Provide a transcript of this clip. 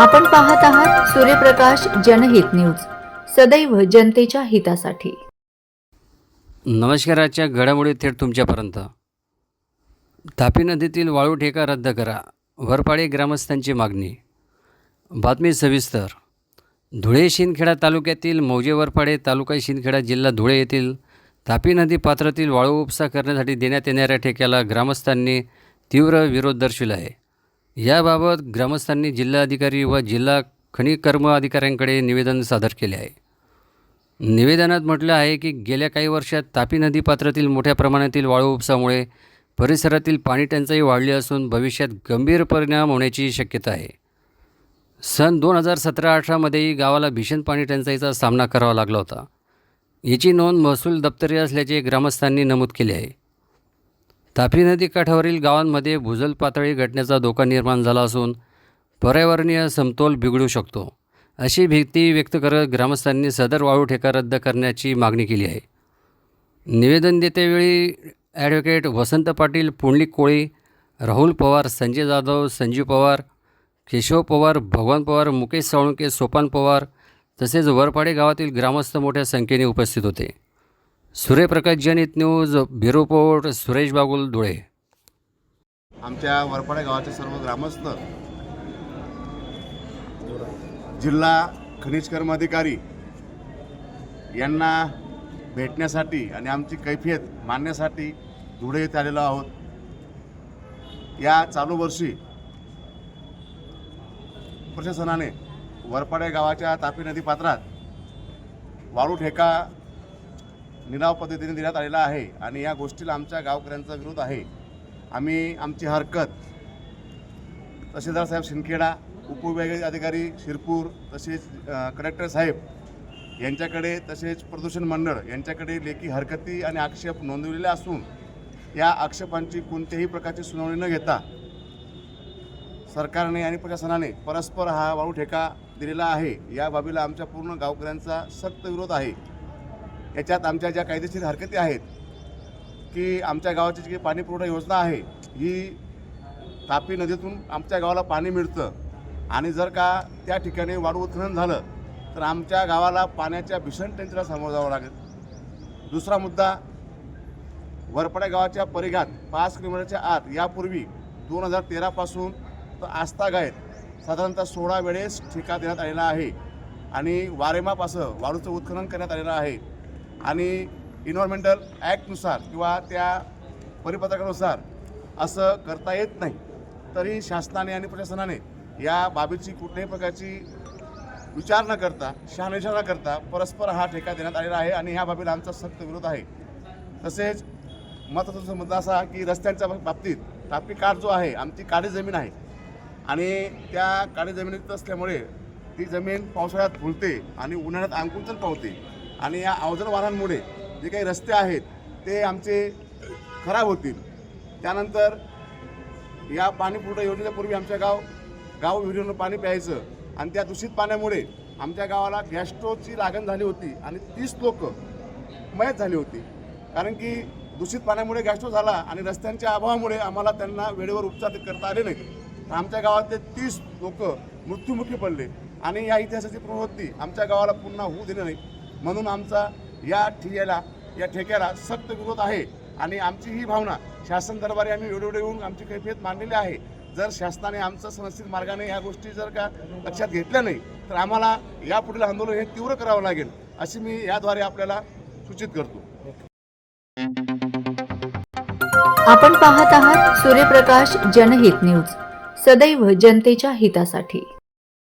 आपण पाहत आहात सूर्यप्रकाश जनहित न्यूज, सदैव जनतेच्या हितासाठी। नमस्कार। आजच्या घडामोडी थेट तुमच्यापर्यंत। तापी नदीतील वाळू ठेका रद्द करा, वरपाडी ग्रामस्थांची मागणी। बातमी सविस्तर। धुळे शिंदखेडा तालुक्यातील मौजे वरपाडे तालुका शिंदखेडा जिल्हा धुळे येथील तापी नदी पात्रातील वाळू उपसा करण्यासाठी देण्यात येणाऱ्या ठेक्याला ग्रामस्थांनी तीव्र विरोध दर्शविला आहे। याबाबत ग्रामस्थांनी जिल्हाधिकारी व जिल्हा खनिकर्म अधिकाऱ्यांकडे निवेदन सादर केले आहे। निवेदनात म्हटलं आहे की गेल्या काही वर्षात तापी नदी पात्रातील मोठ्या प्रमाणातील वाळू उपसामुळे परिसरातील पाणी टंचाई वाढली असून भविष्यात गंभीर परिणाम होण्याची शक्यता आहे। सन 2017-18 मध्येही गावाला भीषण पाणी टंचाईचा सामना करावा लागला होता। याची नोंद महसूल दप्तरी असल्याचे ग्रामस्थांनी नमूद केले आहे। तापी नदी काठावरील गावांमध्ये भूजल पातळी घटण्याचा धोका निर्माण झाला असून पर्यावरणीय समतोल बिघडू शकतो, अशी भीती व्यक्त करत ग्रामस्थांनी सदर वाळू ठेका रद्द करण्याची मागणी केली आहे। निवेदन देतेवेळी ॲडव्होकेट वसंत पाटील, पुंडलिक कोळी, राहुल पवार, संजय जाधव, संजीव पवार, केशव पवार, भगवान पवार, मुकेश साळुंके, सोपान पवार तसेच वरपाडे गावातील ग्रामस्थ मोठ्या संख्येने उपस्थित होते। सूर्यप्रकाश जनहित news, bureau report, Suresh Bagul, Dhule. आमच्या वरपाडे गावाचे सर्व ग्रामस्थ जिल्हा खनिज कर्म अधिकारी यांना भेटण्यासाठी आणि आमची कैफियत मांडण्यासाठी धुळे येथे आलेलो आहोत। या चालू वर्षी प्रशासनाने वरपाडे गावाच्या तापी नदी पात्रात वाळू ठेका निलाव पद्धतीने देण्यात आलेला आहे आणि या गोष्टीला आमच्या गावकऱ्यांचा विरोध आहे। आम्ही आमची हरकत तहसीलदार साहेब शिंदखेडा, उपविभागीय अधिकारी शिरपूर, तसेच कलेक्टर साहेब यांच्याकडे, तसेच प्रदूषण मंडळ यांच्याकडे लेखी हरकती आणि आक्षेप नोंदवलेले असून या आक्षेपांची कोणत्याही प्रकारची सुनावणी न घेता सरकारने आणि प्रशासनाने परस्पर हा वाळू ठेका दिलेला आहे। या बाबीला आमच्या पूर्ण गावकऱ्यांचा सक्त विरोध आहे। याच्यात आमच्या ज्या कायदेशीर हरकती आहेत की आमच्या गावाची जी पाणी पुरवठा योजना आहे ही तापी नदीतून आमच्या गावाला पाणी मिळतं आणि जर का त्या ठिकाणी वाळू उत्खनन झालं तर आमच्या गावाला पाण्याच्या भीषण टंचाईला सामोरं जावं लागेल। दुसरा मुद्दा, वरपाडे गावाच्या परिघात 5 किलोमीटरच्या आत यापूर्वी 2013 पासून तर आस्थागायत साधारणतः 16 वेळेस ठेका देण्यात आलेला आहे आणि वारेमापासं वाळूचं उत्खनन करण्यात आलेलं आहे आणि इन्व्हायरमेंटल ॲक्टनुसार किंवा त्या परिपत्रकानुसार असं करता येत नाही। तरी शासनाने आणि प्रशासनाने या बाबीची कुठल्याही प्रकारची विचार न करता, शहानिशा न करता परस्पर हा ठेका देण्यात आलेला आहे आणि ह्या बाबीला आमचा सक्त विरोध आहे। तसेच महत्त्वाचा मुद्दा असा की रस्त्यांच्या बाबतीत तापी काठ जो आहे आमची काळी जमीन आहे आणि त्या काळी जमिनीत असल्यामुळे ती जमीन पावसाळ्यात फुलते आणि उन्हाळ्यात अंकुचन पावते आणि या अवजड वाहनांमुळे जे काही रस्ते आहेत ते आमचे खराब होतील। त्यानंतर या पाणी पुरवठा योजनेपूर्वी आमच्या गाव विहिरीवरून पाणी प्यायचं आणि त्या दूषित पाण्यामुळे आमच्या गावाला गॅस्ट्रोची लागण झाली होती आणि 30 लोक मयत झाली होती, कारण की दूषित पाण्यामुळे गॅस्ट्रो झाला आणि रस्त्यांच्या अभावामुळे आम्हाला त्यांना वेळेवर उपचार करता आले नाही। तर आमच्या गावातले 30 लोक मृत्युमुखी पडले आणि या इतिहासाची प्रवृत्ती आमच्या गावाला पुन्हा होऊ देणे नाही, म्हणून आमचा या ठेक्याला सक्त विरोध आहे आणि आमची ही भावना शासन दरबारी आम्ही वेळोवेळी येऊन आमची कैफियत मांडलेली आहे। जर शासनाने आमचं समस्थित मार्गाने ह्या गोष्टी जर का लक्षात घेतल्या नाही तर आम्हाला यापुढील आंदोलन हे तीव्र करावं लागेल, अशी मी याद्वारे आपल्याला सूचित करतो। आपण पाहत आहात सूर्यप्रकाश जनहित न्यूज, सदैव जनतेच्या हितासाठी।